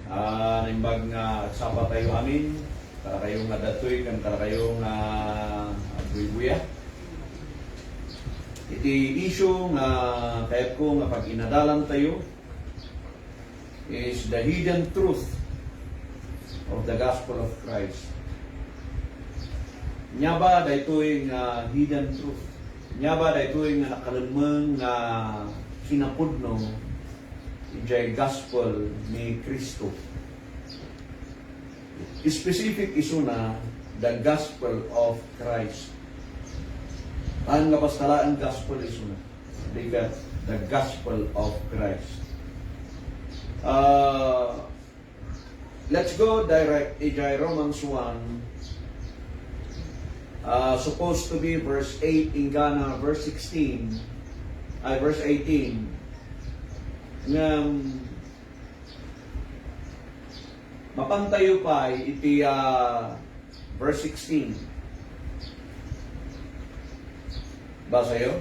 Naimbag nga agsaba tayo amin, para kayong nadatoy, para kayong buya. Iti issue nga kahit ko nga pag inadalan tayo is the hidden truth of the gospel of Christ. Nya ba daytoy nga hidden truth? Nya ba daytoy nga nakalimang nga kinapudno ijay gospel ni Kristo? Specific isu na the gospel of Christ. Ang napastalaan gospel isu na the gospel of Christ. Let's go direct ijay Romans 1. Supposed to be verse 8 in Ghana, verse 16, verse 18. Mapantayo pa iti verse 16. Basa yun?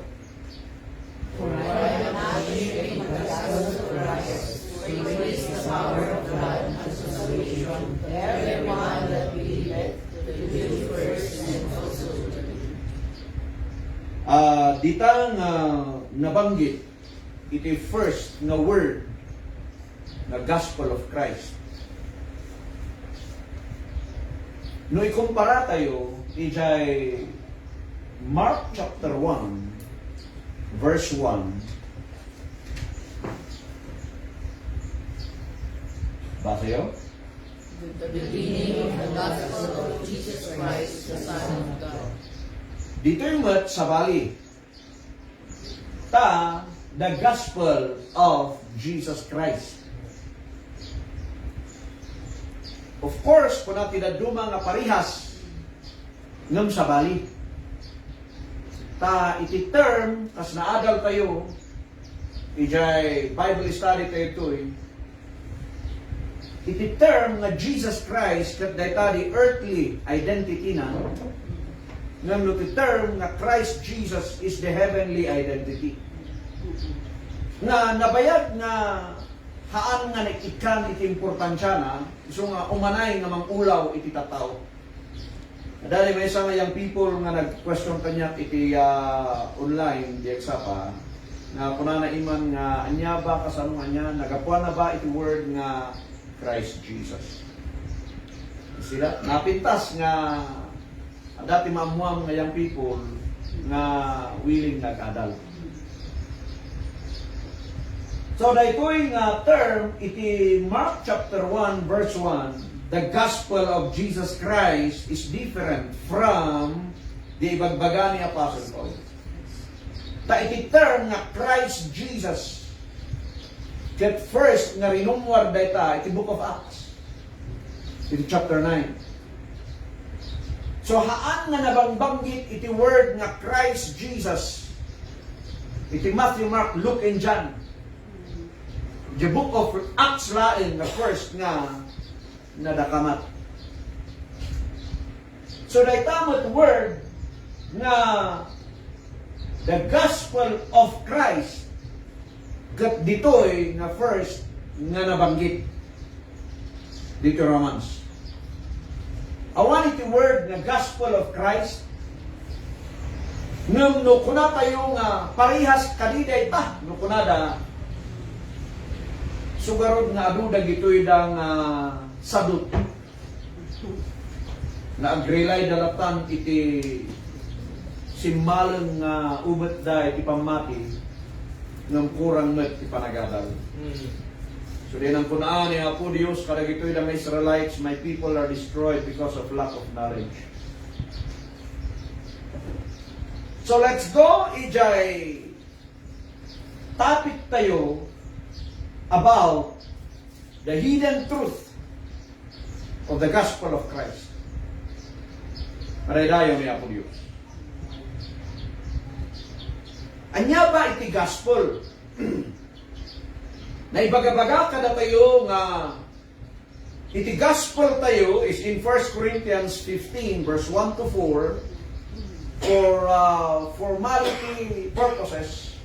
For I am not ashamed of the gospel of Christ, for it is the power of God unto salvation to everyone that believeth, to the Jew first and also to the Greek. Ditang nabanggit iti first na word na gospel of Christ. No ikumpara tayo ijay Mark chapter 1 verse 1. Basa yun? The beginning of the gospel of Jesus Christ, the Son of God. Dito yung mat sa bali. The gospel of Jesus Christ. Of course, kung natin naduma nga parihas ngam sa bali. Iti term, kas naadal tayo, ijay Bible study tayo ito iti term nga Jesus Christ, kat dayta di earthly identity na, ngam no iti term nga Christ Jesus is the heavenly identity. Nabayag nga haan nga nakikan iti importansya na, iso nga umanay nga mangulaw iti tataw. Dahil may isa nga yung people nga nag-question kanya iti online, di eksapa, na kunana iman nga, anya ba kasano nga niya, nagapuan na ba iti word nga Christ Jesus? Sila, napintas nga, dati maamuam nga yung people nga willing nag-adal. So, daytoy nga term, iti Mark chapter 1, verse 1, the gospel of Jesus Christ is different from the ibagbaga ni Apostle Paul. Iti term nga Christ Jesus, ket first nga rinumwar dayta, iti Book of Acts, iti chapter 9. So, haan nga nabangbanggit iti word nga Christ Jesus, iti Matthew, Mark, Luke, and John. The Book of Acts lain, the first nga nadakamat. So, daytamot word nga the gospel of Christ, gat ditoy nga first nga nabanggit dito Romans. Awan iti word nga gospel of Christ, no kuna tayo nga parihas kadiday ta, no kunada sugarod nga aduda gitoy dang sadut na agrilay dalatan iti simbalang nga ubat da iti pamati ng kurang met iti panagadal. So din ang kunaan ni Apo Dios kada gitoy dang Israelites, my people are destroyed because of lack of knowledge. So let's go ijay topic tayo about the hidden truth of the gospel of Christ. Maraydayo ni Apo Diyos. Anya ba iti gospel? Naibagabaga kada tayo nga iti gospel tayo is in 1 Corinthians 15 verse 1 to 4 for formality purposes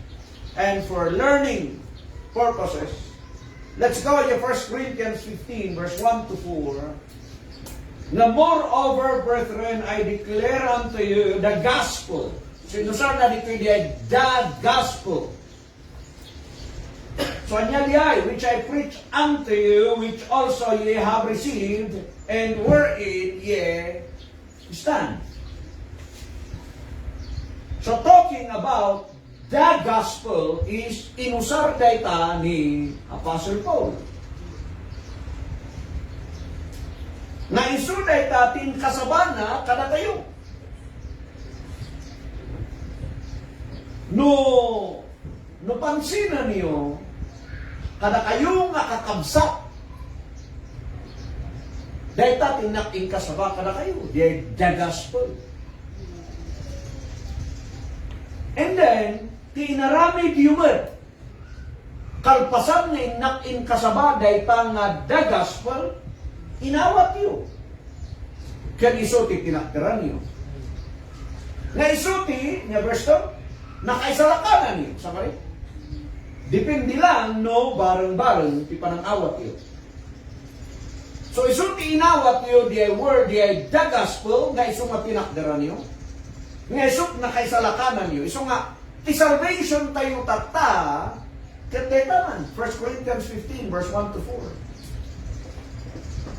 and for learning purposes. Let's go to 1 Corinthians 15, verse 1 to 4. Na moreover, brethren, I declare unto you the gospel. So, inusar na dito the gospel. So, anya diay, which I preach unto you, which also ye have received, and wherein ye stand. So, talking about the gospel is inusar dayta ni Apostle Paul. Na isu dayta tin kasabana kada tayo. No pansinan niyo kada kayo nga kakabsat. Dayta tinaking kasaba kada kayo. The gospel. And then, tinarami diyumad. Kalpasan nga inakin kasaba dayta nga the gospel, inawat niyo. Kaya isuti tinaktiran niyo. Nga isuti, nga verse 2, nakaisalakanan niyo. Sa kari? Depende lang, no, bareng-bareng, ti panang-awat niyo. So isuti inawat niyo, di ay word, di ay the gospel, nga iso nga tinaktiran niyo. Nga iso nakaisalakanan niyo. Iso nga, ti salvation tayo tata, kaya man, 1 Corinthians 15, verse 1 to 4.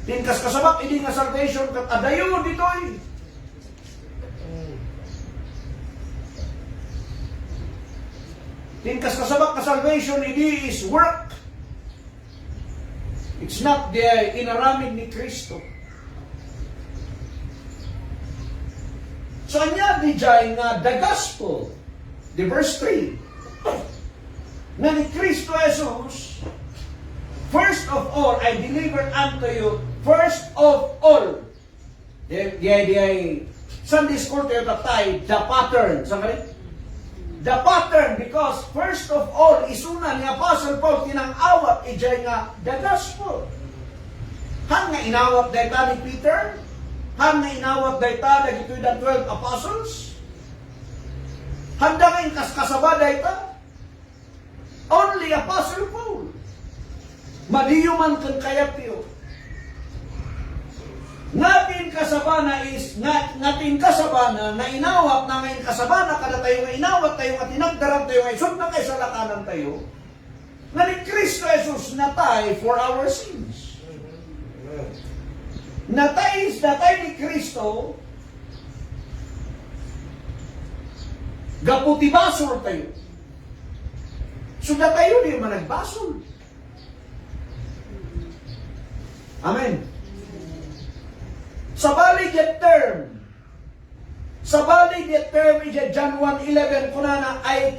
Tinkas kasabak, hindi nga salvation, kat adayo ditoy. Tinkas kasabak ka salvation, hindi is work. It's not the inaramid ni Kristo. So, anya di jay nga the gospel, the verse 3, na ni Kristo Jesus, first of all, I delivered unto you, first of all, the Sunday school tayo tatay, the pattern, saan ka the pattern, because first of all, isuna ni Apostle Paul, tinang-awat, ijay nga, the gospel. Han nga inawat dayta ni Peter, han nga inawat dayta, dagitoy the 12 apostles, handa nga yung kaskasaba dayta, only Apostle Paul. Madiyo man kang kayapyo. Ngatin kasabana is, ngatin kasabana, na inawat na ngayon kasabana, kada tayo nga inawat tayo, nga tinagdaran tayo, nga isod na kayo sa lakanan tayo, nga ni Kristo Jesus natay for our sins. Natay ni Kristo, gaputi basol tayo. So na tayo di man nagbasol. Amen. Sabali that term is John 1:11 kunana, he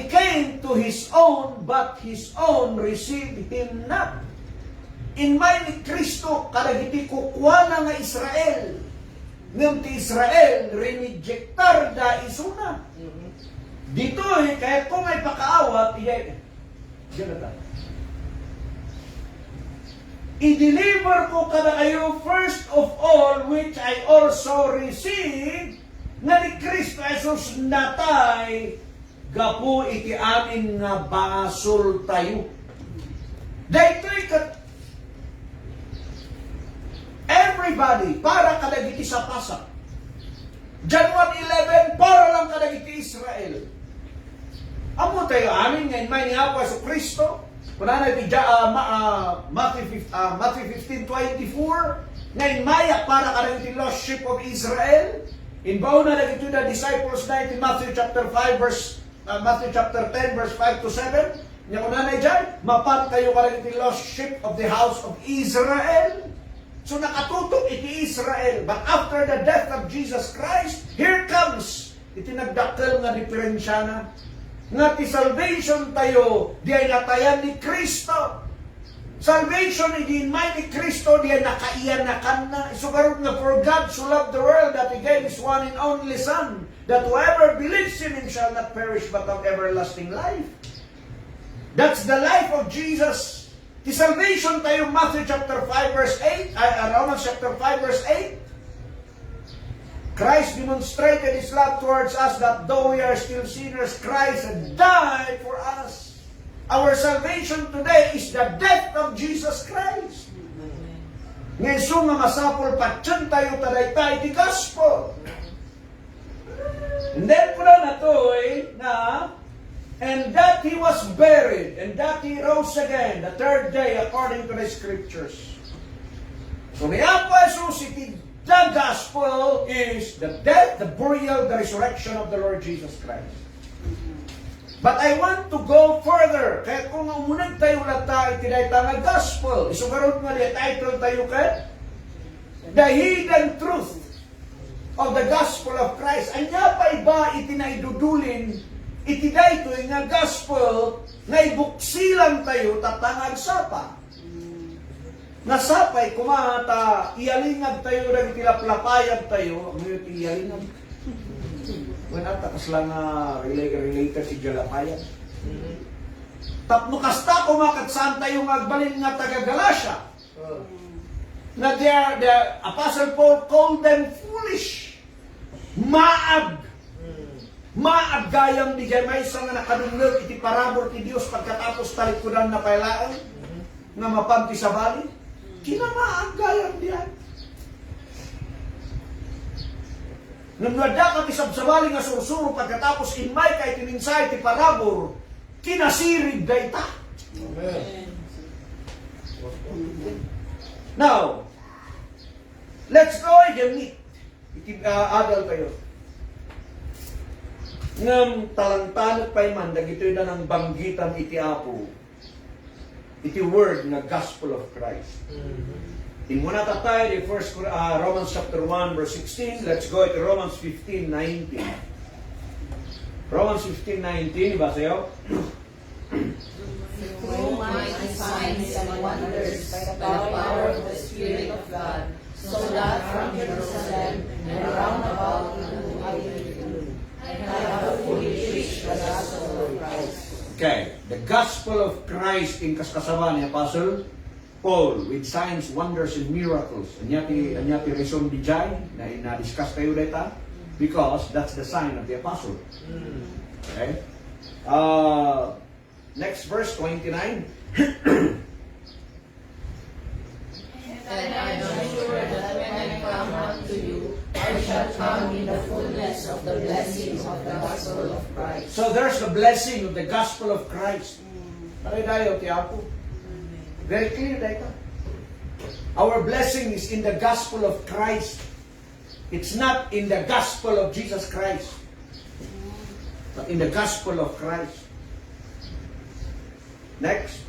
came to his own, but his own received him not. In may ni Kristo, kadagiti kukwana nga Israel. Ngam ti Israel, rinejectar da isuna. Dito, kahit kung may pakaawat, i-deliver ko kada kayo first of all, which I also received, nga ni Kristo Jesus natay, gapu iti amin nga basol tayo. Daytoy kat everybody, para kadagiti sa pasak. John 1:11, para lang kadagiti Israel. Amo tayo amin ngayon may niyawa sa Kristo. Kunana iti Matthew 15:24, ngayon maya para kadagiti lost sheep of Israel. Inbaw na dagiti the disciples na iti Matthew chapter 10 verse 5 to 7. Nya kunana diyan, mapan kayo kadagiti lost sheep of the house of Israel. So nakatutok iti Israel. But after the death of Jesus Christ, here comes iti nagdakkel nga diferensya na nga ti salvation tayo di ay natayan ni Kristo. Salvation di may ni Kristo di ay nakaiyanakan na. Isugarot nga, for God so loved the world that He gave His one and only Son, that whoever believes in Him shall not perish but have everlasting life. That's the life of Jesus. Ti salvation tayo, Matthew chapter 5 verse 8, Romans chapter 5 verse 8. Christ demonstrated His love towards us that though we are still sinners, Christ died for us. Our salvation today is the death of Jesus Christ. Ngayon so nga masapol patyan tayo taday di gospel. And then pula na to na and that He was buried and that He rose again the third day according to the scriptures. So ni Apo Jesus, the gospel is the death, the burial, the resurrection of the Lord Jesus Christ. But I want to go further. Kaya kung umunag tayo na tayo, tinay nga gospel. Isugarod nga niya, title tayo ka, The Hidden Truth of the Gospel of Christ. Anya pa iba itinaidudulin, itiday ito nga gospel, nga ibuksilan tayo, tatangag sapa. Nasapay, kumata, iyalingag tayo, nagtilaplapayag tayo, ang iyalingag. When takas lang related si Jalapaya. Tapno kasta kumakat saan tayo magbalin nga taga Galatia. Na the Apostle Paul called them foolish. Maag. Maag gayang di may isang nga nakadunlog iti parabor ti Dios pagkatapos talikudan na pailaan nga mapanti sa bali. Kinamaag gayang diyan. Nung nada ka ti sabsabali nga sursuro pagkatapos inmay kay tininsay ti parabor, kinasirig da ita. Amen. Now, let's go again meet. Iti adult tayo. Ngam talantanot pa man, dagitoy na ng banggitan iti Apo. Iti word na gospel of Christ. In muna tayo, the first Romans chapter 1 verse 16. Let's go to Romans 15:19. Romans 15:19, basa yo. Through mighty signs and wonders by the power of the Spirit of God, so that from Jerusalem and around about I have fully preached the gospel of Christ. Okay, the gospel of Christ in kaskasama ni Apostle Paul with signs, wonders, and miracles. Anyati reason di jay na na-discuss tayo dito because that's the sign of the apostle. Okay? Next verse, 29. And I am sure that when I come unto you, I shall come in the fullness of the blessings of the gospel of Christ. So there's the blessing of the gospel of Christ. Taray tayo, tiyapo. Very clear, dito. Our blessing is in the gospel of Christ. It's not in the gospel of Jesus Christ, but in the gospel of Christ. Next.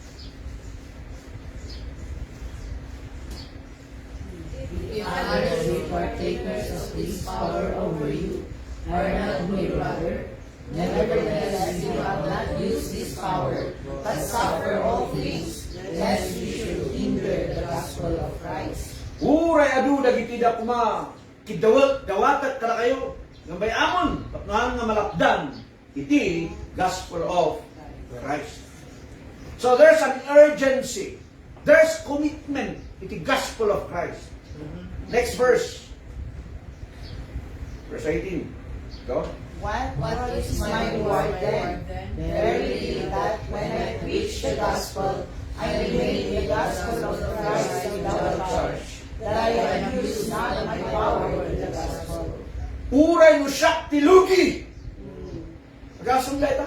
If others be partakers of this power over you, are not we rather? Nevertheless, you have not used this power, but suffer all things, lest you should hinder the gospel of Christ. Uray adu dagiti da kuma dawatat kala kayo ng bayamon patnahan nga malapdan iti gospel of Christ. So there's an urgency. There's commitment iti gospel of Christ. Next verse. Verse 18. Go. What is my reward then? Verily, that when I preach the gospel, I remain the gospel of Christ without charge, that I have used not my power in the gospel. Uray no siya tilugi. Agasong ita.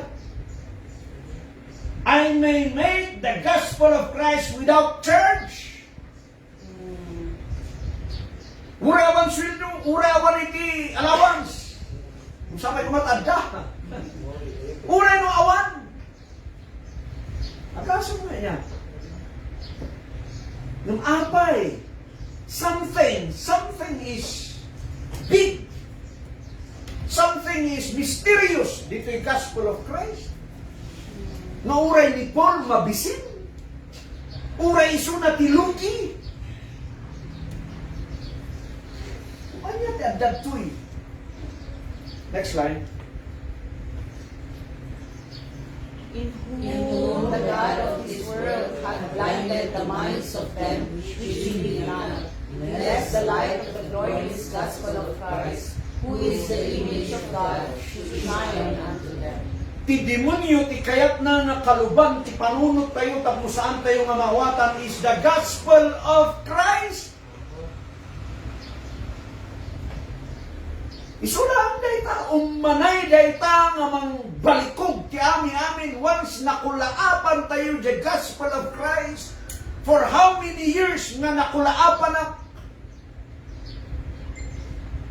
I may make the gospel of Christ without charge. Urawan sweldo, urawan iti allowance. Kung sa may kumatanda. Uray no awan. Agasong nga niya. Nung apay, something is big. Something is mysterious dito yung gospel of Christ. Na uray ni Paul mabisin. Uray iso na tilugi. Kanya ti adad tuy. Next line. In whom the God of this world hath blinded the minds of them which believe not, lest the light of the glorious gospel of Christ, who is the image of God, should shine unto them. ti demonyo, ti kayat na nakaluban, ti panunot tayo, tapos saan tayo nga mawatan is the gospel of Christ. Isulaan dayta, umanay dayta nga mang balikog ti amin once nakulaapan tayo the gospel of Christ. For how many years nga nakulaapan na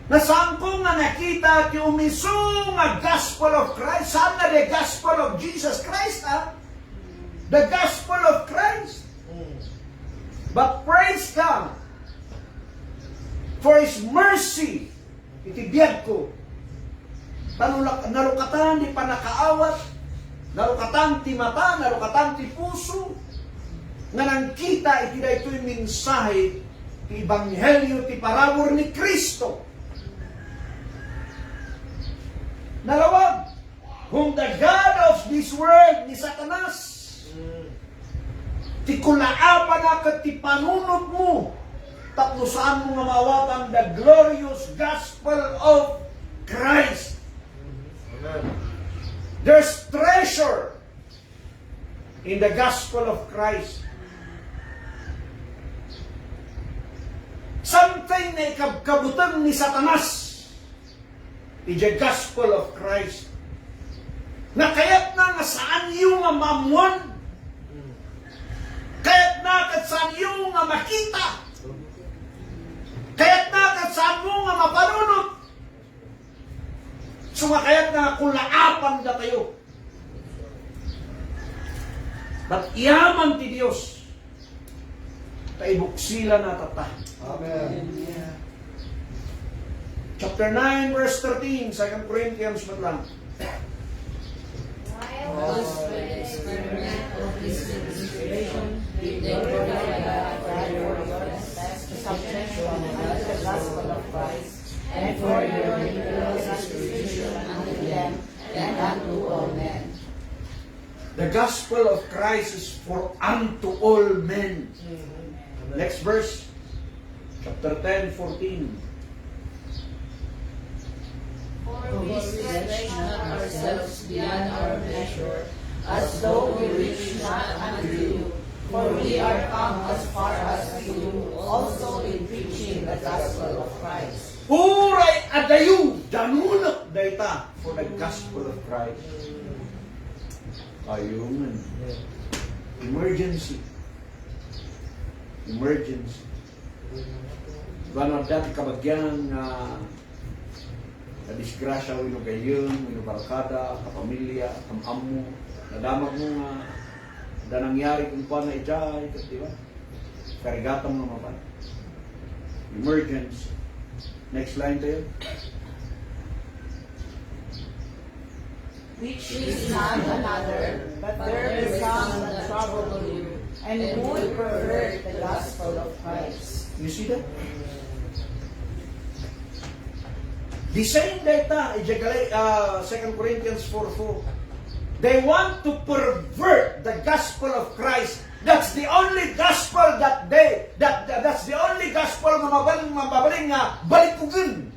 nasaan ko nga nakita ti umiso nga gospel of Christ? Saan na the gospel of Jesus Christ, ha? The gospel of Christ. But praise God for His mercy. Itibiyad ko. Narukatan di panakaawat, narukatan ti mata, narukatan ti puso, nga nang kita iti da ito'y mensahe ti Ebanghelyo ti parawor ni Kristo. Nalawag, whom the God of this world ni Satanas, ti kulaapan na kat ti panunod mo, tapno saan mo nga mawatan the glorious gospel of Christ. Amen. There's treasure in the gospel of Christ. Something na ikabkabutan ni Satanas in the gospel of Christ. Na kaya't na nga saan yung nga mamuan, kaya't na kat saan yung nga makita, kaya't na kat saan mo nga mapanunod, so nga kaya't na kulaapan na tayo. But iyaman ti Diyos, taibuksila na tata. Amen. Chapter 9, verse 13, 2 Corinthians matlang. While the experiment of this inspiration, they were God for your subjection under the gospel of Christ, and for your liberal distribution unto them and unto all men. The gospel of Christ is for unto all men. Next verse, chapter 10, 14. For we stretch not ourselves beyond our measure, as though we reach not unto you. For we are come as far as to you, also in preaching the gospel of Christ. Uray adayu, danulak dayta for the gospel of Christ. Ayun. Emergency. Emergency. Bano dati kabagyan nga disgrasya wino gayon, wino barkada, kapamilya, kamamo, nadamag mo nga da nangyari kung paano ijay, di ba? Karigatang mga pa. Emergency. Next line tayo. Which is not another, but there is some that trouble you, and would pervert the gospel of Christ. You see that? The same data, 2 Corinthians 4:4. They want to pervert the gospel of Christ. That's the only gospel that's the only gospel na mababaling nga balikugan.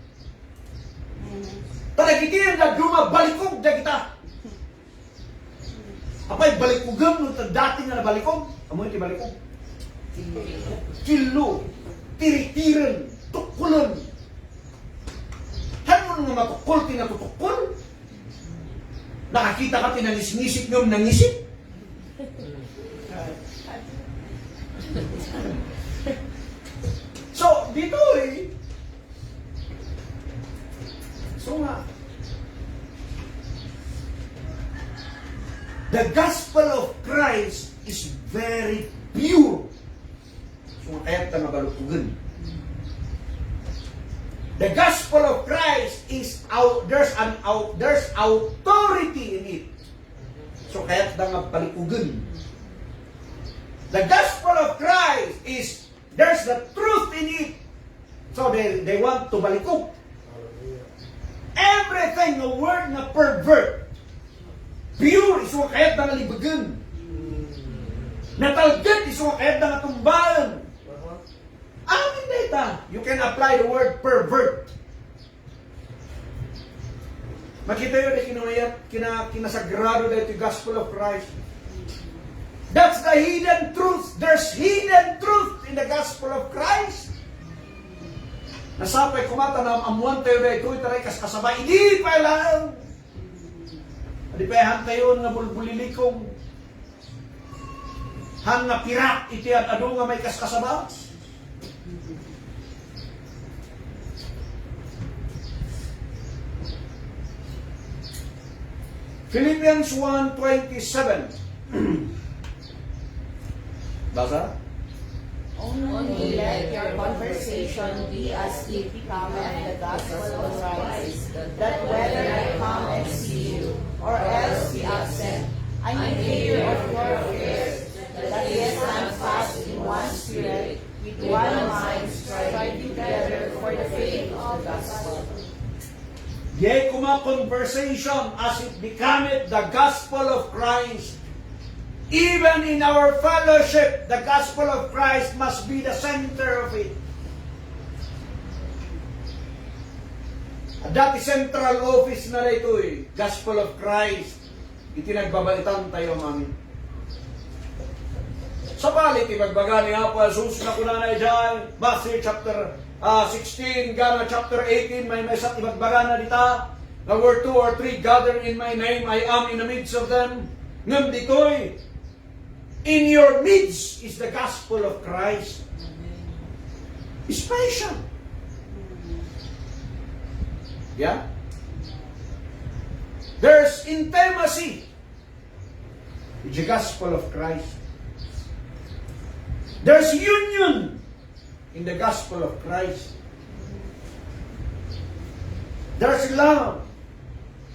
Talagitiyan na dumabalikog na kita. Apay balikugan nung dati nga nabalikog. Amoy ti balikog. Kilo, tiritiran, tukulan. Hanon nga matukol, tinatutukol. Nakakita ka tinangisip nyo nangisip. So, dito so nga, the gospel of Christ is very pure. So, kaya ka magalukugan. The gospel of Christ is there's authority in it. So kaya nga balikugan. The gospel of Christ is there's the truth in it. So they want to balikog. Everything the word na pervert. Pure is what kaya nga libagan. Natalgad is what kaya nga tumbalan. Amin data. You can apply the word pervert. Makita yun na kinasagrado dahil ito gospel of Christ. That's the hidden truth. There's hidden truth in the gospel of Christ. Nasapay kumatanam, amuan tayo na ito, itaray kaskasabay, hindi pa lang. Hindi pa hantayon nga bulbulilikong. Han nga pirak, iti at ado nga may kaskasaba. Philippians 1:27. Basa? Only let your conversation be as if becometh the gospel of Christ, that whether I come and see you, or else be absent, I may hear of your affairs, that ye stand fast in one spirit, with one mind, striving together for the faith of the gospel. Yea, kuma conversation as it becometh the gospel of Christ. Even in our fellowship, the gospel of Christ must be the center of it. At dati central office na ito gospel of Christ. Itinagbabalitan tayo, mami. Sa palit, ibagbaga ni Apo Jesus na kunanay dyan, Matthew chapter 16, gana chapter 18, may mesat ibagbaga na dita, na where 2 or 3 gather in my name, I am in the midst of them. Ngam ditoy, in your midst is the gospel of Christ. Special. Yeah? There's intimacy with the gospel of Christ. There's union in the gospel of Christ. There's love.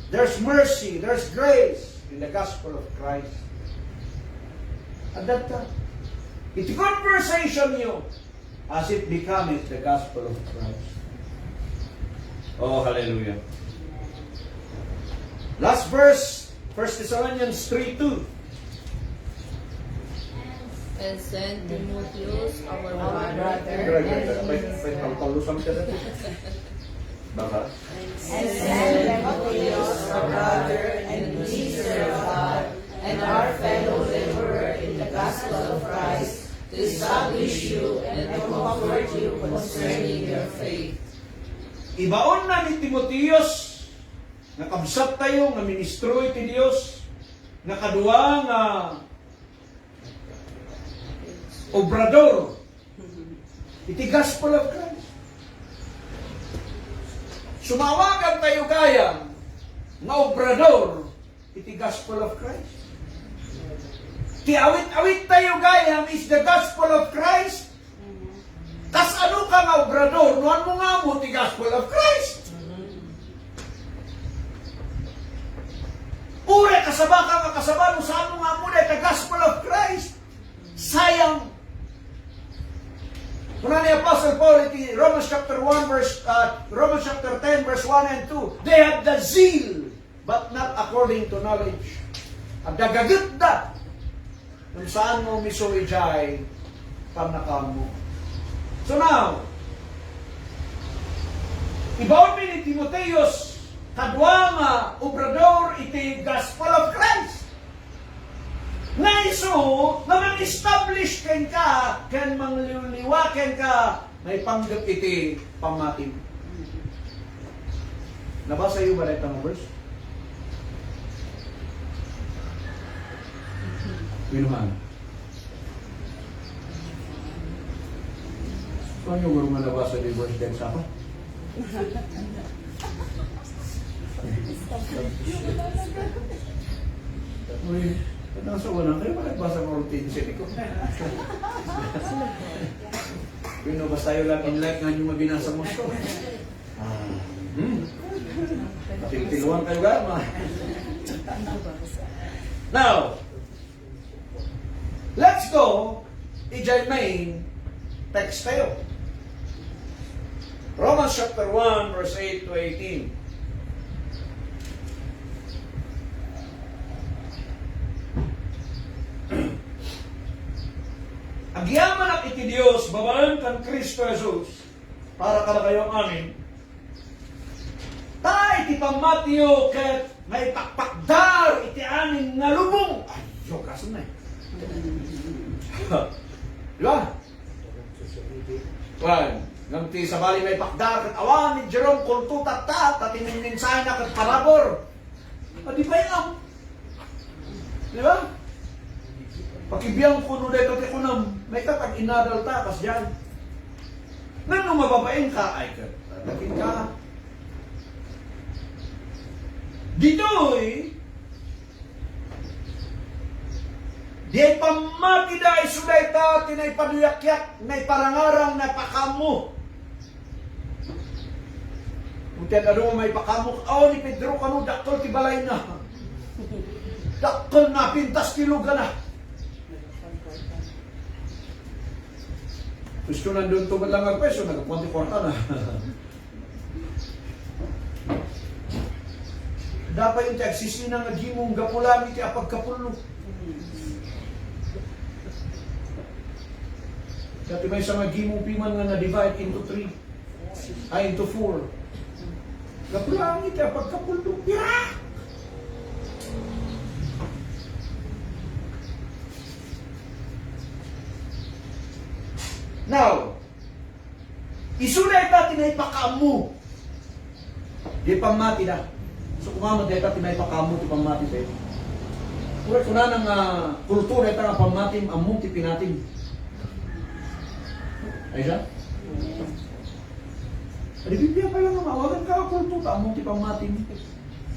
There's mercy. There's grace in the gospel of Christ. At that time, iti conversation nyo as it becometh the gospel of Christ. Oh, hallelujah. Last verse, 1 Thessalonians 3:2. And send Timotheus, our brother, Baka? and send Timotheus, our brother and minister of God, and our fellow laborer in the gospel of Christ, to establish you and to comfort you concerning your faith. Ibaon na ni Timotheus, nga kabsat tayo, nga ministro iti Dios, nga kadua nga obrador, iti gospel of Christ. Sumawagan tayo gayam, nga obrador, iti gospel of Christ. Ti awit-awit tayo gayam is the gospel of Christ. Tas ano ka nga obrador, nuan mo nga mo ti gospel of Christ. Ure kasaba ka nga kasaba, no saan mo nga mo the gospel of Christ. Sayang. Kuna ni Apostle Paul iti Romans chapter 10 verse 1 and 2. They had the zeal, but not according to knowledge. At dagagat da, kung saan mo misuwijay, panakam mo. So now, ibaon mi ni Timotheus, kadwa nga obrador iti gospel of Christ. Na iso, na man-establish ken ka, ken mangliwliwaken ka, may panggap iti pamatim. Nabasa iyo ba na itang verse? Pinuhan. Kung yung guru nga nabasa di verse din sa ako? Uy, nasa unang kayo ba nagbasa ng routine siya ko? Pino, basta yun lang in like nga yung mabinasa mo ito. Tiltiluan kayo gama. Now, let's go ijay main text tayo. Romans chapter 1 verse 8 to 18. Agyaman ang iti Diyos, babaan kan Kristo Jesus, para kada kayo amin. Ta iti pamatyo ket may pakpakdar iti aning nga lubong. Ay, yo, kaso na eh. Di ba? Well, nang ti sa bali may pakdar kat awan ni Jerome kultu tatat at ininsahin na kat parabor. Di ba yun? Di ba? Pakibiyang kuno dahil kat ikunam, may katag inadal takas dyan. Nang mababain ka, ay katakin ka. Dito'y, di pamati dahil suday ta, tinay paduyakyat, nay parangarang na pakamu. Kutiyan na doon may pakamu, ni Pedro kanu, dakol ti balay na. Dakol na, pintas kilugan na. Gusto nandun tumad lang ang peso, nagpunti-porta na. Dapat yung tagsisi na nga gimong gapulami ti apagkapulo. Dati may isang gimong piman nga na-divide into 3. Ay, into 4. Gapulami ti apagkapulo. Yeah! Now, isulay ta tinay pakamu. Di pamati na. So kumamad dito tinay pakamu ti pamati tayo. Kung na ng kultura ito nga pamatim, among ti pinatim. Ay siya? Di Biblia pa lang nga, walang ka kultura, among ti pamatim.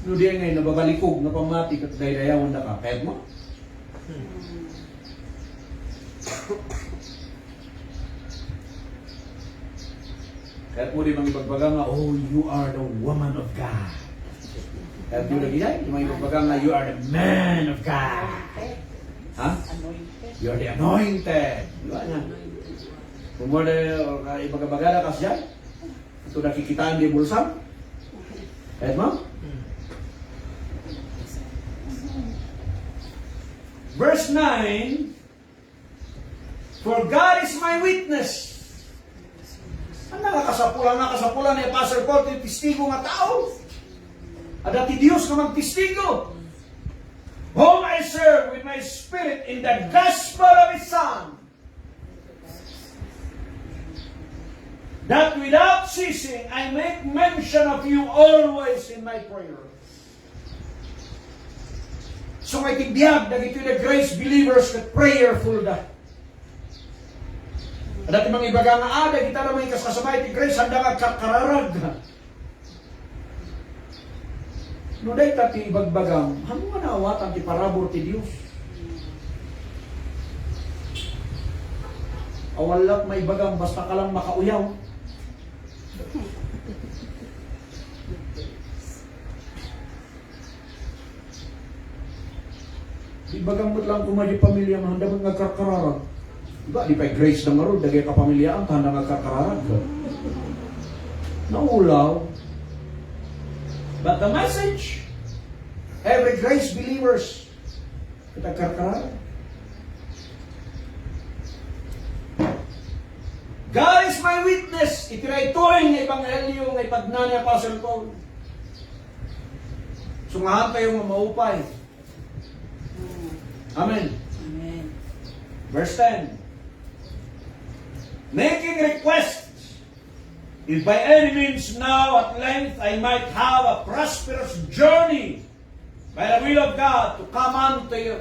No di ngayon, nababalikog na pamati kat dayawan na ka. Kahit mo? Kahit mo rin mga ibagbaga nga, oh, you are the woman of God. Kahit mo rin yung mga ibagbaga nga, you are the man of God. Ha? You are the anointed. Diba nga? Kung mo rin ibagbaga na kasya, ito nakikitaan di bulsam. Kahit mo? Verse 9, for God is my witness. Ang nakasapulan ni Pastor Paul, ito testigo nga tao. At ati Diyos nga magtestigo. Whom I serve with my spirit in the gospel of His Son. That without ceasing, I make mention of you always in my prayer. So may tibiyag, dagito the grace believers that prayerful da. At ati mga ibaga nga ada, kita naman kasabay ti grace, handa nga kakararag. No day tati ibagbagang, hano nga naawatan ti parabor ti Diyos? Awalak may bagang, basta ka lang makauyaw. Ibagang mo't lang kumadyo pamilya, handa mo nga kakararag. Diba, di pa grace na marod, dagay ka pamilyaan, tanda nga kakararag ka. Naulaw. But the message, every grace believers, kita kakararag. God is my witness. Itiraitoy ng Ebanghelyo ng ipagna ni Apostle Paul. Sumahan kayo nga maupay. Amen. Amen. Verse 10. Making requests, if by any means now at length I might have a prosperous journey by the will of God to come unto you.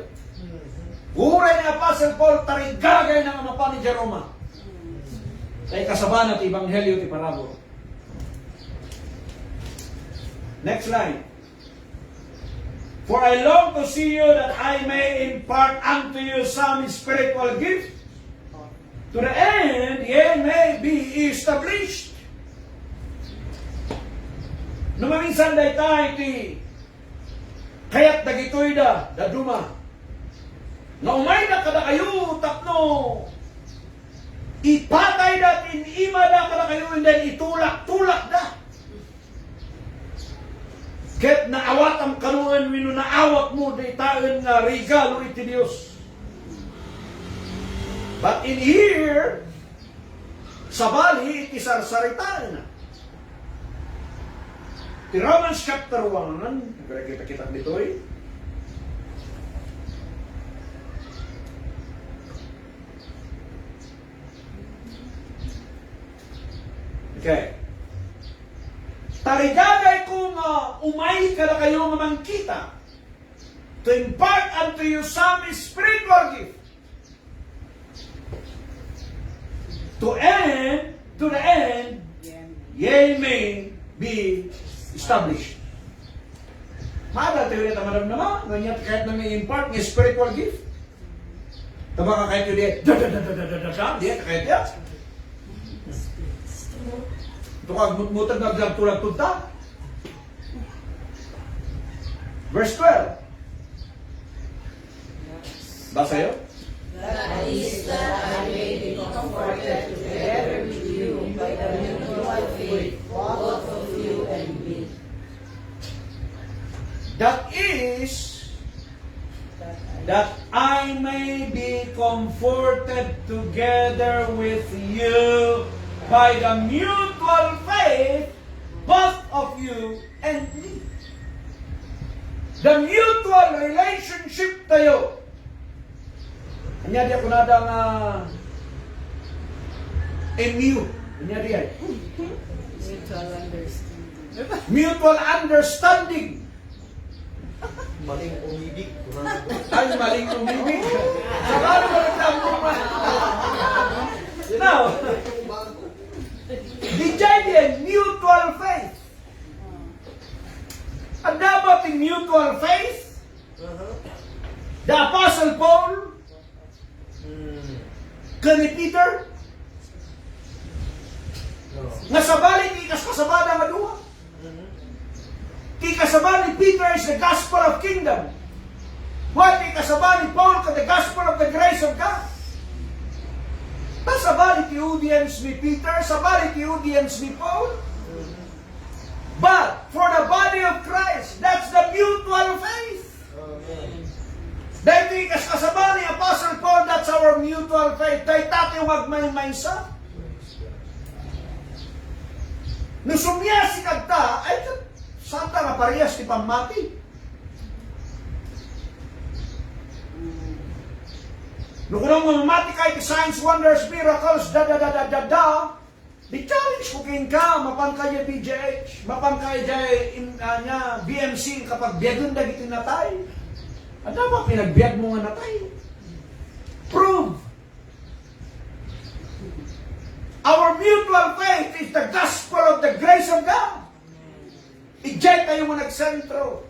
Uray ni Apostle Paul, tarigagay ng ano pa ni Jeroma. Sa ikasaban at Ebanghelyo ti Parabor. Next line. For I long to see you that I may impart unto you some spiritual gift, to the end ye may be established. Numaminsan day tayo ti kaya't dagitoy da duma. Na umay na kada kayo tapno ipatay natin ima da kada kayo and then itulak-tulak da. Ket naawat ang kanuan wino naawat mo day taon nga regalo iti Dios. But in here, sa bali, iti sarsaritaan na. Di Romans chapter 1, kita dito eh. Okay. Tarigagay ko nga umay ka na kayo nga mangkita to impart unto you some spiritual gift to the end ye may be established. Mada tayo na tamadam naman, ganyan kahit na may impart ng spiritual gift. Tama ka kahit yun di kahit yan. Ito ka, mutag na tulad tunta. Verse 12. Basa yun? That is that I may be comforted together with you by the mutual faith, both of you and me. That is, that I may be comforted together with you by the mutual faith, both of you and me. The mutual relationship tayo. Kanya di ako nada nga MU. Kanya di ay. Mutual understanding. Mutual understanding. Maling umibig. Ay, maling umibig. Sa paano mo nagtambong ba? Now, the giant mutual faith. Ang dapat yung mutual faith, the Apostle Paul, kani Peter, nga sabali ikas kasabada nga duha. Kasabali Peter is the gospel of kingdom. What kasabali Paul ka the gospel of the grace of God. Sabali ti audience ni Peter, sabali ti audience ni Paul. But for the body of Christ, that's the mutual faith. Dahil ti kasabali Apostle Paul, that's our mutual faith. Dahil tati magmay-maysa. Nung sumiyasi kagta, ay santa nga parehas ti pamati. Nung kunang mamati kay signs, wonders, miracles, di challenge ko king ka, mapangkaya BJH, mapangkaya niya, BMC, kapag biyagun na gitin natay. At dapat pinagbiyag mo nga natay. Prove. Our mutual faith is the gospel of the grace of God. Ijay tayo mo nagsentro.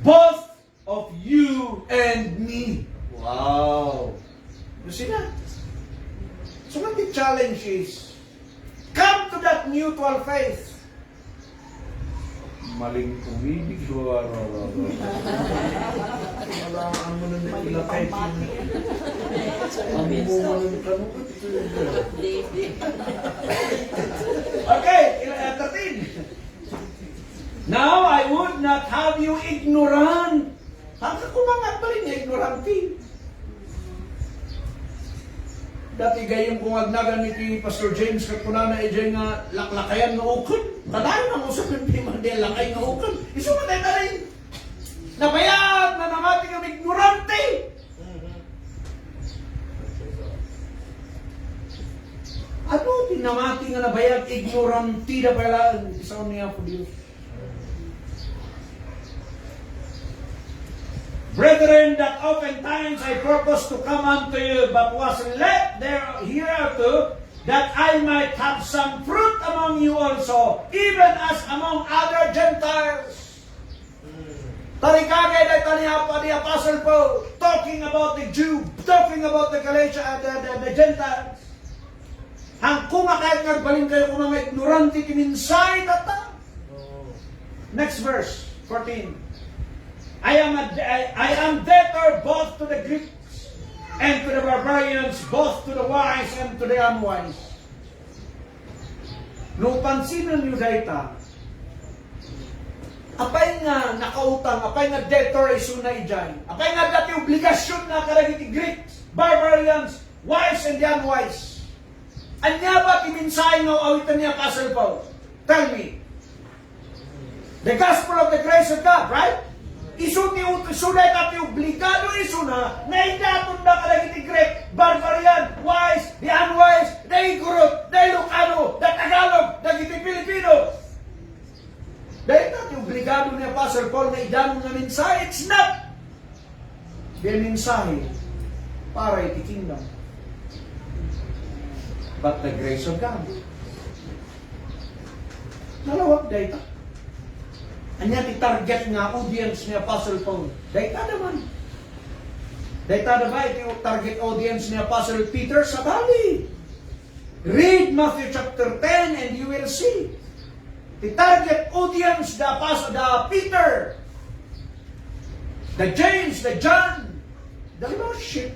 Both of you and me. Wow. You see that? So what the challenge is, come to that mutual faith. Maling umibig. Wala ang mo na ilakay. Ang mo maling tanong. Okay, 13. Now, I would not have you ignorant. Hanggang kumangat pa rin yung ignorante. Dati gayong kung agnagan ni Pastor James kapuna na ejay nga laklakayan nga ukod. Tadayo nang usap yung piman din lakay nga ukod. Iso matay na rin. Nabayag na namating ang ignorante. Ano tinamating nga nabayag ignorante na pala. Isa niya po Diyos. Brethren, that oftentimes I purpose to come unto you, but was led there hereunto, that I might have some fruit among you also, even as among other Gentiles. Tarikagay na taniya pa ni Apostle Paul, talking about the Jew, talking about the Galatia, the Gentiles. Ang kumakayat nagbaling kayo kung mga ignorante kininsay tata. Next verse, 14. I am debtor both to the Greeks and to the barbarians, both to the wise and to the unwise. Nung pansinan nyo dayta, apay nga nakautang, apay nga debtor ay sunay dyan, apay nga dati obligasyon na karagiti Greeks, barbarians, wise and the unwise. Anya ba timinsahe nga awitan niya Apostle Paul? Tell me. The gospel of the grace of God, right? Isun ni sunay kati obligado isuna na indatun na kalagit ni Greek, barbarian, wise, the unwise, the ignorant, the Ilocano, the Tagalog, the giti Pilipino. Dahil natin obligado ni Apostle Paul na idanon na mensahe, it's not the mensahe para iti kingdom, but the grace of God. Nalawag dahil ta. Anya ti target nga audience ni Apostle Paul. Dahil ta naman. Dahil ta naman iti target audience ni Apostle Peter sa bali. Read Matthew chapter 10 and you will see. The target audience, the Apostle, the Peter, the James, the John, the lost sheep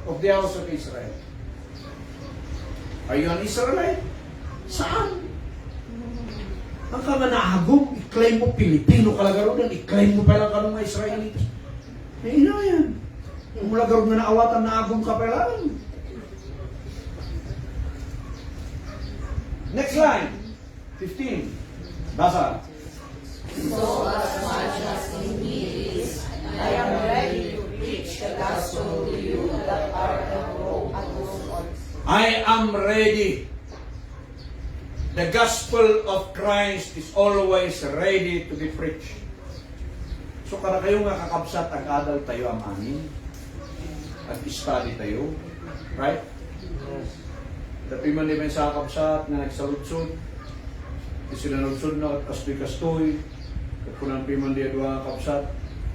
of the house of Israel. Are you an Israelite? Saan? Ang ka nga naagong, i-claim mo Pilipino ka lagaro dan, i-claim mo pa lang ka ng mga Israelites. Eh, ina yan. Kung lagaro nga naawatan na agong ka pa lang. Next line. 15. Basa. So as much as indeed is, I am ready to preach the gospel to you that are enrolled at those. I am ready. The gospel of Christ is always ready to be preached. So kada kayo nga kakabsat, ag-adal tayo ang amin. Ag-study tayo. Right? Dati man di ba sa kakabsat na nagsaludsod. Isinaludsod na at kastoy-kastoy. At kunang piman di adwa kakabsat.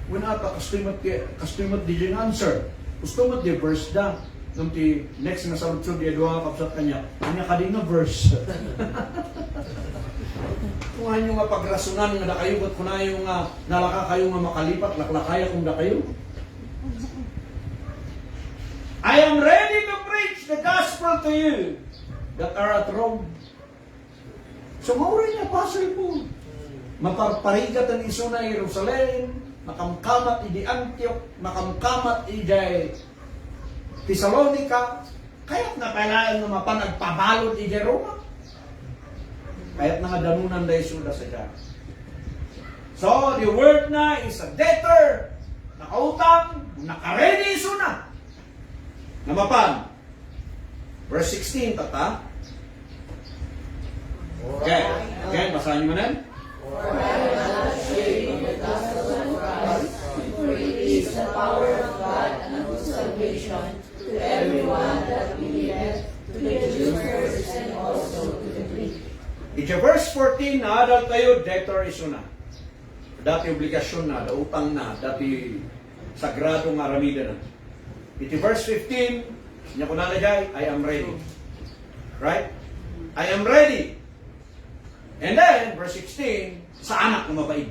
When ata kastoy mat di yung answer. Gusto mat di verse da. Nung ti next na saludsod di adwa kakabsat kanya. Kanya ka din na verse. Kung ano nga pagrasunan nga da kayo, ba't kung ano nga nalaka kayo nga makalipat, laklakaya kung da kayo. I am ready to preach the gospel to you that are at Rome. So maurin niya, Apostle Paul. Maparparigat ang iso na Jerusalem, makamkamat idi Antioch, makamkamat idi Thessalonica, kaya't napailaan na mapanagpabalod idi Roma. Kaya't nga danunan da iso da sa dyan. So, the word na is a debtor, nakautang, nakaredy iso na. Namapan. Verse 16, tata. Okay, basahin mo na. For I am not ashamed of the gospel of Christ, for it is the power of God unto salvation to everyone that believeth, to the Jew first and also to the Greek. Iti verse 14 na, adal tayo, debtor iso na. Dati obligasyon na, utang na, dati sagrado nga aramida na. Iti verse 15, niya ko nalagay, I am ready. Right? I am ready. And then, verse 16, sa anak na mabain.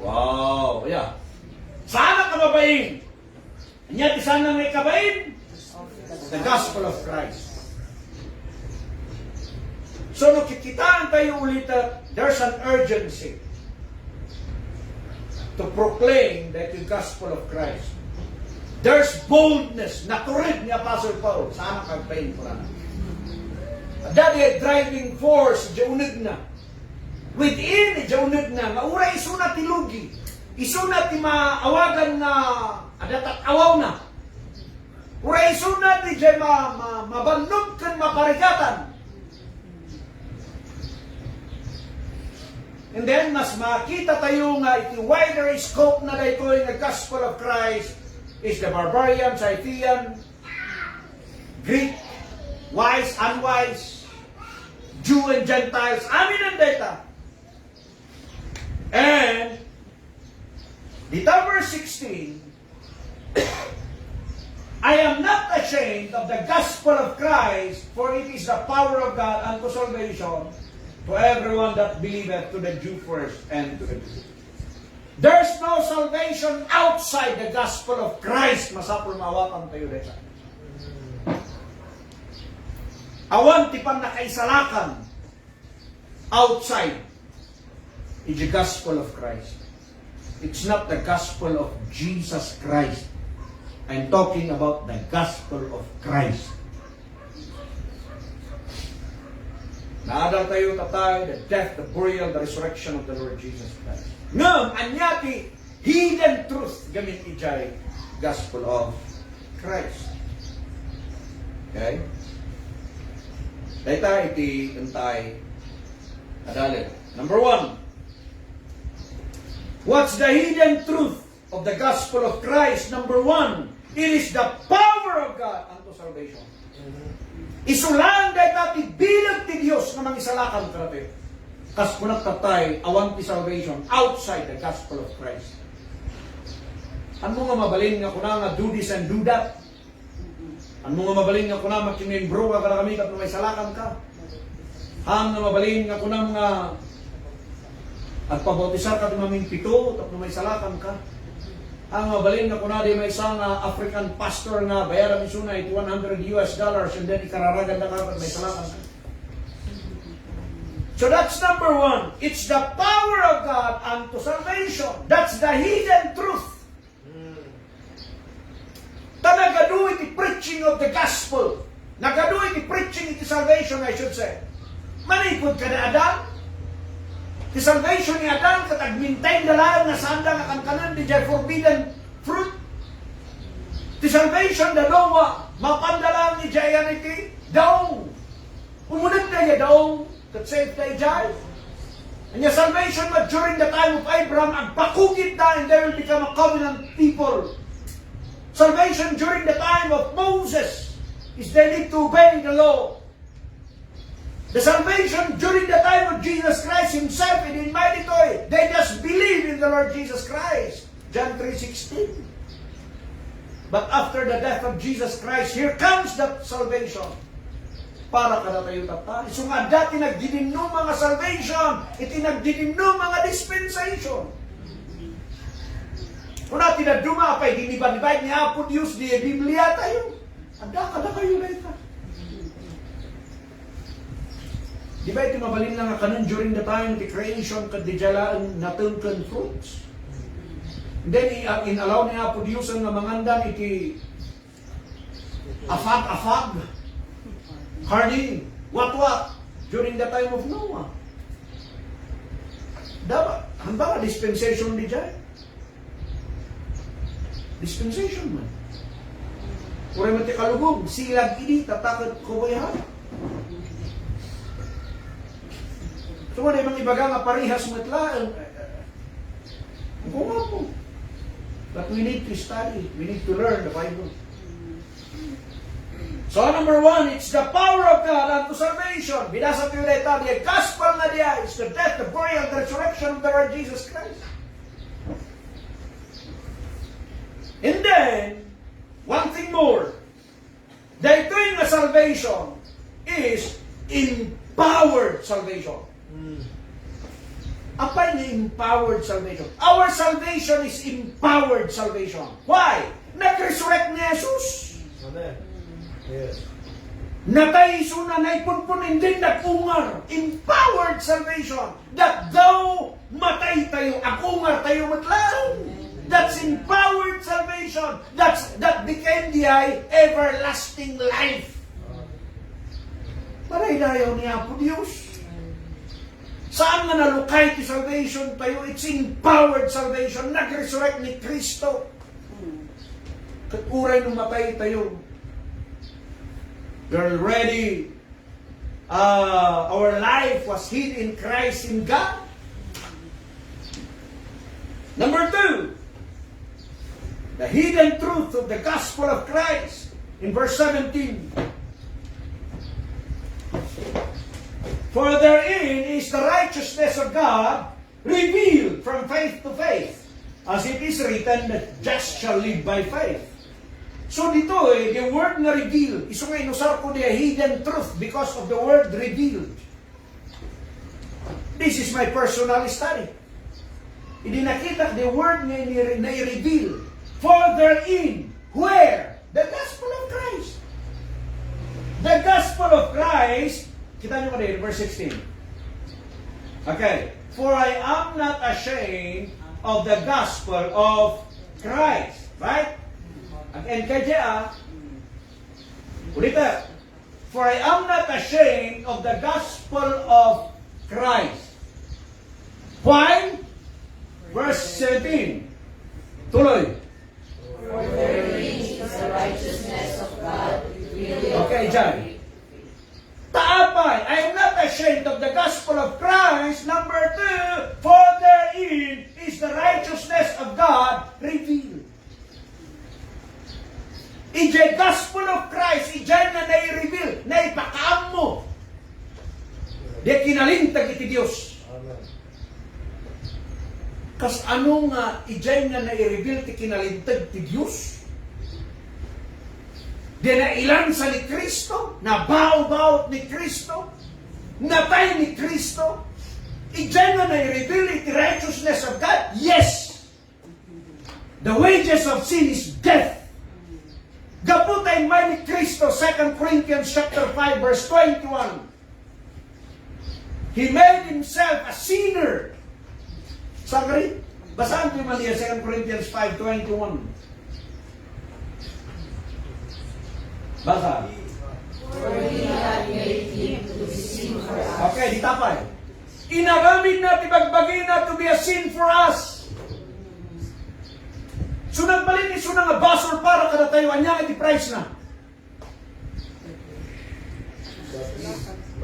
Wow, yeah. Sa anak na mabain. Anya, ti sana may kabain? The gospel of Christ. So, nakikitaan tayo ulit at there's an urgency to proclaim that the gospel of Christ. There's boldness na turid ni Apostle Paul sa anak kagpain ko na. Dati driving force, jaunag na. Within, jaunag na. Maura iso na tilugi. Iso na ti maawagan na adatat awaw na. Ura iso na ti jay mabannog kan maparigatan. And then, mas makita tayo nga iti wider scope na dito yung gospel of Christ is the barbarian, Scythian, Greek, wise, unwise, Jew and Gentiles. Amin ang data. And, dito verse 16, I am not ashamed of the gospel of Christ, for it is the power of God unto salvation to everyone that believeth, to the Jew first and to the Greek. There's no salvation outside the gospel of Christ. Masapul mawatan tayo dito. Awan ti pang nakaisalakan outside is the gospel of Christ. It's not the gospel of Jesus Christ. I'm talking about the gospel of Christ. Naadal tayo tatay, the death, the burial, the resurrection of the Lord Jesus Christ. Ngam, anyati, hidden truth, gamit ijay, gospel of Christ. Okay? Dahita iti entay adalin. Number 1. What's the hidden truth of the gospel of Christ? Number 1. It is the power of God unto salvation. Isulang dahil tati bilang ti Diyos na mangisalakan ka natin. Kas kunak tatay, awan ti salvation outside the gospel of Christ. Ano nga mabalin nga kuna nga do this and do that? Ano nga mabalin nga kuna makimembro ka kada kami kat may salakan ka? Ang nga mabalin nga kuna nga at pabautisar ka ti maming pito tat may salakan ka? Ang mabalin nga kuna di may isang African pastor nga bayaran isuna it $100 and then ikararagan na ka kat may salakan ka. So that's number 1. It's the power of God unto salvation. That's the hidden truth. Nagado iti preaching of the gospel. Nagado iti preaching iti salvation, I should say. Manipod ka na Adan. Ti salvation ni Adan katagmintay na lang na sanda nga kankanan di jay forbidden fruit. Ti salvation da Noah mapandalang ni jayan iti daong. Umunag na niya daong kat save tayo jay. And your salvation but during the time of Abraham agpakugit na and they will become a covenant people. Salvation during the time of Moses is they need to obey the law. The salvation during the time of Jesus Christ Himself, and in Maitoy, they just believe in the Lord Jesus Christ. John 3:16. But after the death of Jesus Christ, here comes that salvation. Para kada tayo tatay. So nga dati nagdinino mga salvation, itinagdinino mga dispensation. Kung natin na dumapay, dinibad-ibad niya po Diyos, di Biblia tayo. Anda kada kayo na ito. Di ba ito mabalin lang kanon during the time of the creation kad di jalaan natungkan fruits. And then inalaw niya po Diyos ang mangandan iti afag, hardy, what, during the time of Noah. Dapat, hamba dispensation di dyan. Dispensation man. Kuray mati kalugong, silag ini, tatakot kubayhan. So, wala ibang ibaga nga parihas matlaan. Kung nga po. But we need to study. We need to learn the Bible. So, number 1, it's the power of God unto salvation. Binasa ko yung data, the gospel na diya is the death, the burial, the resurrection of the Lord Jesus Christ. And then, one thing more. The ito'y na salvation is empowered salvation. Apa yung empowered salvation? Our salvation is empowered salvation. Why? Nag-resurrect ni Jesus. Amen. Yes. Natay iso na naipunpunin din nag-ungar. Empowered salvation. That though matay tayo, akungar tayo matlang. That's empowered salvation. That became the everlasting life. Paray dayaw niya po Diyos. Saan nga nalukay ti salvation tayo? It's empowered salvation. Nag-resurrect ni Kristo. Katuray nung matay tayo. We're already, our life was hid in Christ in God. Number 2, the hidden truth of the gospel of Christ. In verse 17. For therein is the righteousness of God revealed from faith to faith, as it is written that just shall live by faith. So dito the word na revealed, iso nga inusar ko the hidden truth because of the word revealed. This is my personal study. Idinakita the word na i-reveal. For therein, where? The gospel of Christ. The gospel of Christ, kita nyo kanina, verse 16. Okay. For I am not ashamed of the gospel of Christ. Right? Ang NKJ, ulit For I am not ashamed of the gospel of Christ. Why? Verse 17. Tuloy. For therein is the righteousness of God revealed. Okay, John. Taapay, I am not ashamed of the gospel of Christ. Number 2, for therein is the righteousness of God revealed. Ijay gospel of Christ, ijay na nai-reveal, naipakaam mo. Di kinalintag iti Diyos. Amen. Kas ano nga ijay nga nai-reveal ti kinalintag ti Diyos? Di na ilan sa ni Kristo, na bao-bao ni Kristo, natay ni Kristo, ijay nga nai-reveal iti righteousness of God? Yes! The wages of sin is death. Gaputay may ni Kristo, 2 Corinthians chapter 5, verse 21. He made himself a sinner. Sagri, basahan niyo man niya 2 Corinthians 5:21. Basa. For he hath made him to be sin for us. Okay, ditapay. Inagamit na tibagbagi na to be a sin for us. So nagbalin iso na nga basol para kada tayo anya iti price na.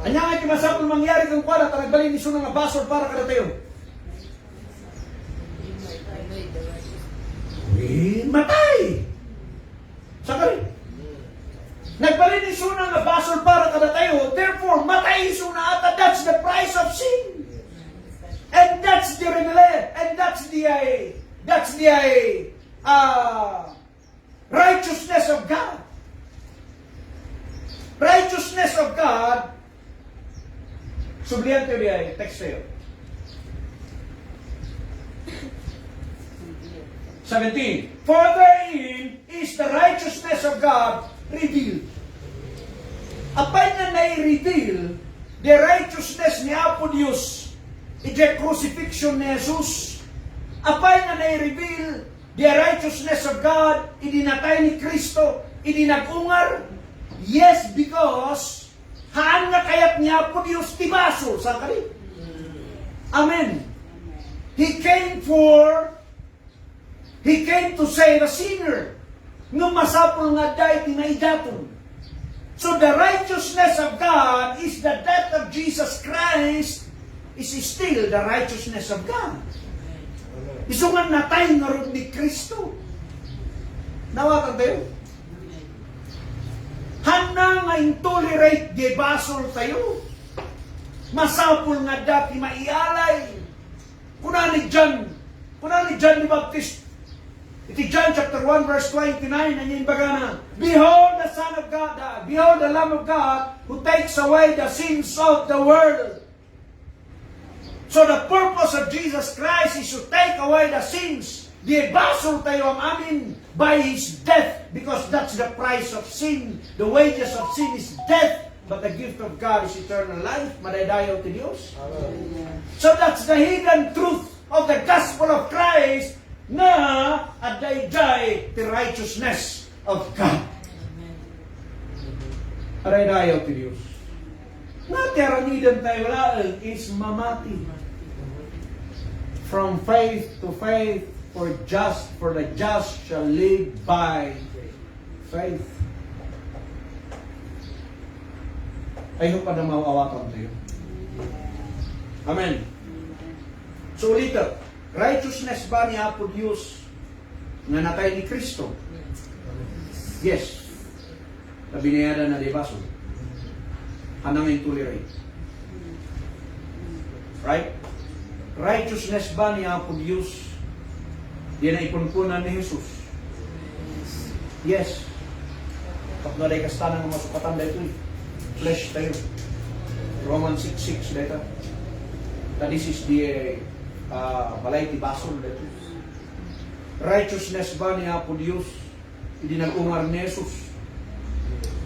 Anya nga iti masapul mangyari kung kwada ta nagbalin iso na nga basol para kada tayo. Matay! Sakari. Nagbalin iso na nga basol para kada tayo, therefore matay iso na ata. That's the price of sin. And that's the rebellion. And that's the righteousness of God. Righteousness of God. Sublihan tayo diya, text tayo. 17. For therein is the righteousness of God revealed. Apay na nai-reveal the righteousness ni Apo Dios, iti crucifixion ni Jesus. Apay na nai-reveal the righteousness of God, idinatay ni Kristo, idinagungar. Yes, because haan nga kayat niya po Diyos tibaso. Sakari? Amen. He came to save a sinner. Nung masapul nga dahi tinaidaton. So the righteousness of God is the death of Jesus Christ is still the righteousness of God. Iso nga natay nga ron ni Kristo. Nawakan tayo. Handa nga intolerate di basol tayo. Masapul nga dati maialay. Kunani John ni Baptist. Iti John chapter 1 verse 29, nanyin baga na, behold the Son of God, behold the Lamb of God who takes away the sins of the world. So the purpose of Jesus Christ is to take away the sins. Di basol tayo ang amin by His death, because that's the price of sin. The wages of sin is death, but the gift of God is eternal life. Madaydayaw ti Diyos. So that's the hidden truth of the gospel of Christ, na adayday the righteousness of God. Adaydayaw ti Diyos. Natiramidan tayo laang is mamati. From faith to faith, for the just shall live by faith. Ayaw pa na mauawakan tayo. Amen. So ulit, righteousness ba ni Apo Diyos nga natay ni Kristo? Yes. Kabinayada na di baso. Anang intolerate. Right? Righteousness ba ni Apo Diyos? Yan ang ipunpunan ni Jesus. Yes. Pag na day kastanan ng masukatan dito, flesh tayo. Romans 6:6 dito. That this is the balay ti basol dito. Righteousness ba ni Apo Diyos? Hindi nag-ungar ni Jesus.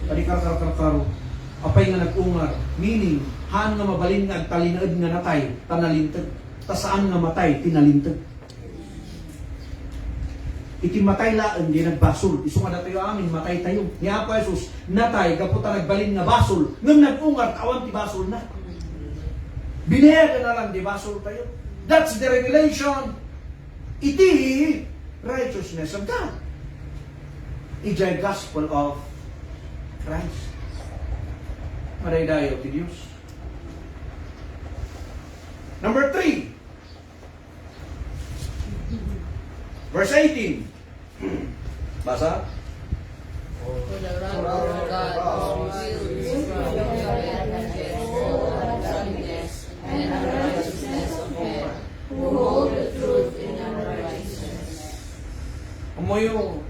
Tadi kar-kar-kar-karo. Apay nga nag-ungar. Meaning, haan nga mabalin nga talinaad nga natay, tanalintag. Ta saan nga matay, tinalintag. iti matay laan di nagbasol. Iso nga tayo amin, matay tayo. Ni Apo Jesus, natay, kaputa nagbalin nga basol. Ngam nag-ungar, awan ti basol na. Binayad na lang, di basol tayo. That's the revelation. Iti righteousness of God. Ijay gospel of Christ. Maraydayo ti Diyos. Number 3. Verse 18. Basa? For the wrath of God is revealed from heaven against all ungodliness and unrighteousness of men, who hold the truth in unrighteousness. Umoyo.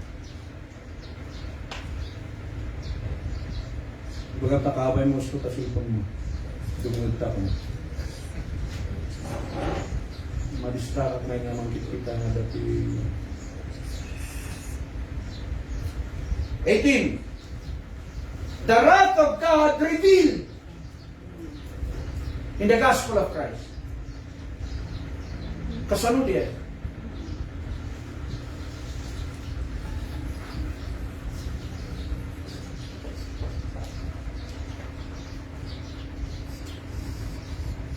Baga takaway mo sa tasipon mo. Dumulta ko. Madistract na nga magkikita nga dati. 18. The wrath of God revealed in the gospel of Christ. Kasano diyan?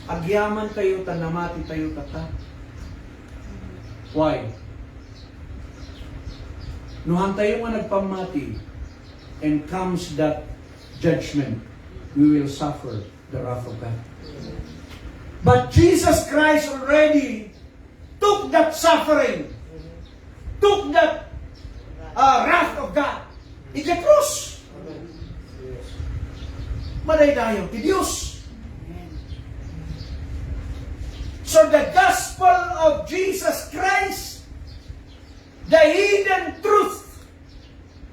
Agyaman tayo, tanamati tayo, tata. Why? Nuhan tayo nga nagpamati, and comes that judgment, we will suffer the wrath of God. But Jesus Christ already took that suffering, took that wrath of God. It's a cross. Madaydayo ti Diyos. So the gospel of Jesus Christ, the hidden truth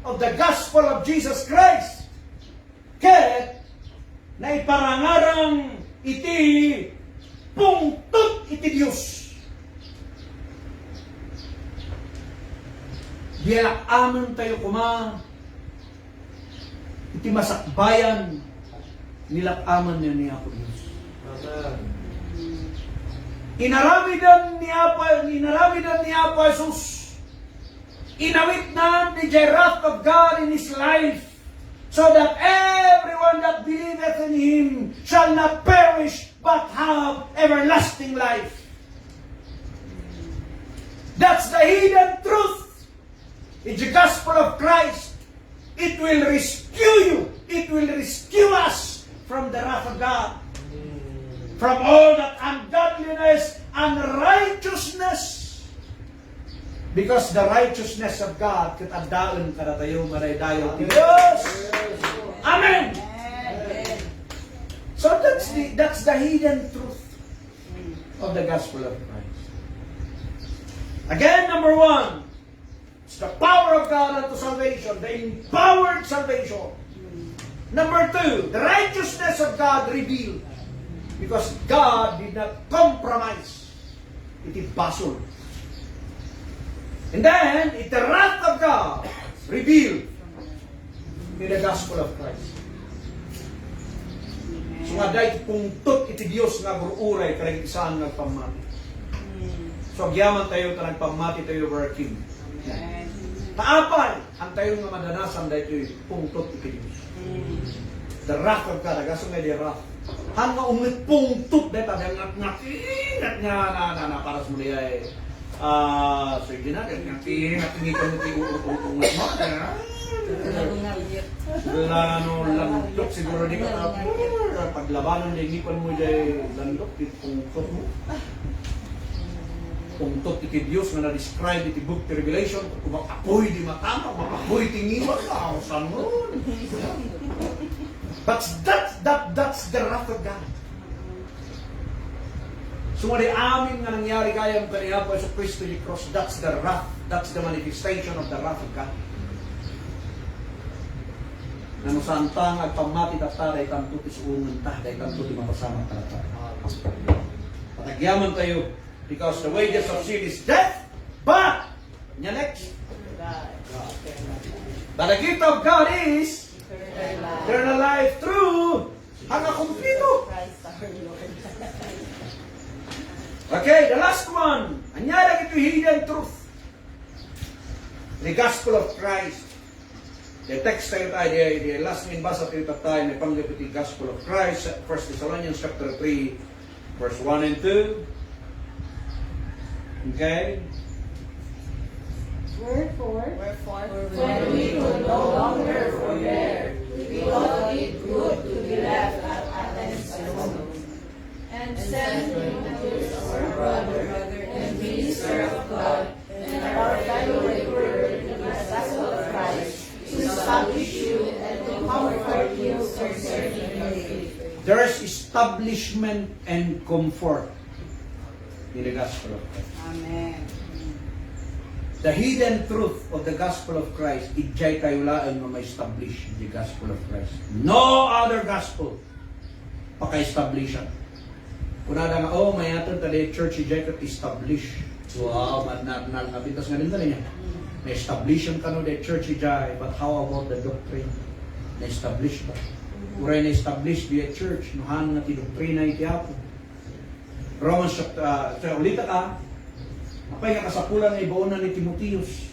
of the gospel of Jesus Christ, ket na iparangarang iti pungtot iti Diyos. Dialakaman tayo kuma, iti masakbayan, nilakaman niya ni Apo Diyos. Amen. Inaramidan ni Apo Jesus. Inawit na the wrath of God in His life, so that everyone that believeth in Him shall not perish, but have everlasting life. That's the hidden truth. It's the gospel of Christ. It will rescue you. It will rescue us from the wrath of God. From all that ungodliness and righteousness. Because the righteousness of God, katandaan ka na tayo, maraydayo ti Diyos. Amen! So that's the hidden truth of the gospel of Christ. Again, number 1, it's the power of God unto salvation, the empowered salvation. Number 2, the righteousness of God revealed. Because God did not compromise. Iti basol. And then, iti wrath of God revealed in the gospel of Christ. So nga dahil pungtot iti Diyos nga gururay karang isaan nagpamati. So agyaman tayo ta nagpamati tayo over our King. Taapay ang tayo nga madanasan dahil pungtot iti Diyos. The wrath of God, agaso nga di wrath. Hanga umit pungtot dahil tadang ngat-ngat na para sa muli ay so hindi na, ngat-ngat mo tayo uungat mo. Lano landok siguro di ka paglabanan na inipan mo dahil landok di pungtot mo. Pungtot iti Diyos nga na-describe iti book ti Revelation, kung makapoy di matama, makapoy tingiwag ka, saan mo? But that's the wrath of God. So what amin nga nangyari kaya ang kaniya po sa Kristo di cross, that's the wrath, that's the manifestation of the wrath of God. Nano santang at pamati tataray tanto ti suungan ta, dahil tanto ti mapasama talatay. Patagyaman tayo, because the wages of sin is death, but, next, but the gift of God is eternal life through hanga kumplito. Okay, the last one. Anyara ito hidden truth. The gospel of Christ. The text tayo tayo, the last min basa tayo tayo, may panggap iti gospel of Christ, 1 Thessalonians chapter 3, verse 1 and 2. Okay? Wherefore, When we could no longer forbear, we thought it good to be left at Athens alone, and send Timotheus, our brother, and minister of God, and our fellow laborer in the gospel of Christ, to establish you and to comfort you concerning your faith. There is establishment and comfort in the gospel of Christ. Amen. The hidden truth of the gospel of Christ, ijay tayo laan na ma-establish the gospel of Christ. No other gospel paka-establish yan. Kunada nga, oh, may atin tali church ijay kat establish. Wow, nabitas nga din niya. Na-establish yung kano the church ijay, but how about the doctrine? Na-establish ba? Uray na-establish the church, nuhan nga ti doktrina iti apo. Romans chapter, ulita ka, apay nga kasapulan nga ibaunan ni Timotheus.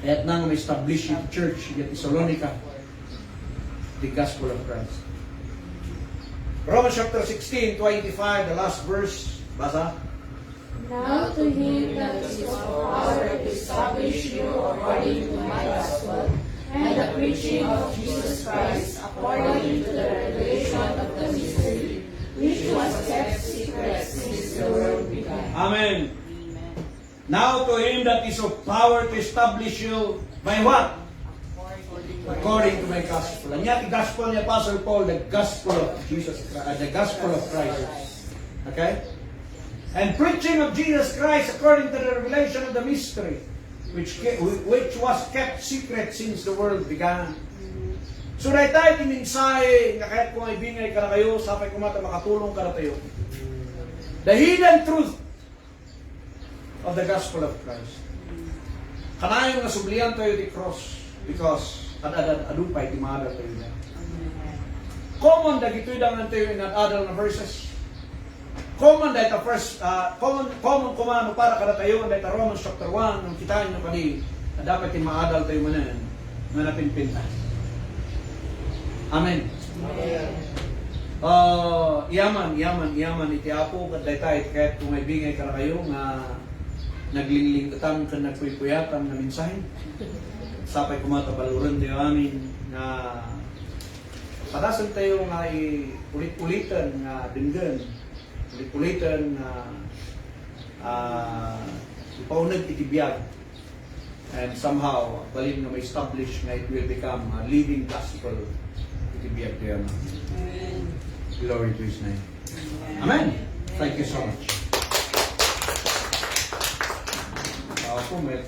Kaya't nang ma-establish yung church in Thessalonica, the gospel of Christ. Romans chapter 16, 25, the last verse, basa. Now to him that is of power to establish you according to my gospel, and the preaching of Jesus Christ according to the revelation of the mystery, which was kept secret since the world began. Amen. Now to him that is of power to establish you by what? According to my gospel. And yet the gospel ni Apostle Paul, the gospel of Jesus Christ, the gospel of Christ. Okay? And preaching of Jesus Christ according to the revelation of the mystery, which was kept secret since the world began. So dahil tayo timinsahe, nga kahit kung ibingay ka na kayo, sapay kumata makatulong ka na tayo. The hidden truth of the gospel of Christ. Kanayon nga sublian tayo di cross because adupay di maadal tayo na. Common dagitoy dangan tayo in adal na verses. Common dahil ta first, common kumano para kada tayo dahil ta Romans chapter 1, nung kitain nyo kani, na dapat yung maadal tayo manan, na napinpinta. Amen. Yaman iti apo kad daytay kahit kung may bingay ka na kayo nga naglinglingutan ka nagpuypuyatan na mensahe. Sapay kumata baluran tayo amin na padasan tayo nga ulit-ulitan nga dinggan. Ulit-ulitan na ipaunag itibiyag. And somehow, balin nga may establish nga it will become a living gospel itibiyag tayo. Glory to His name. Amen. Thank you so much. Ako, may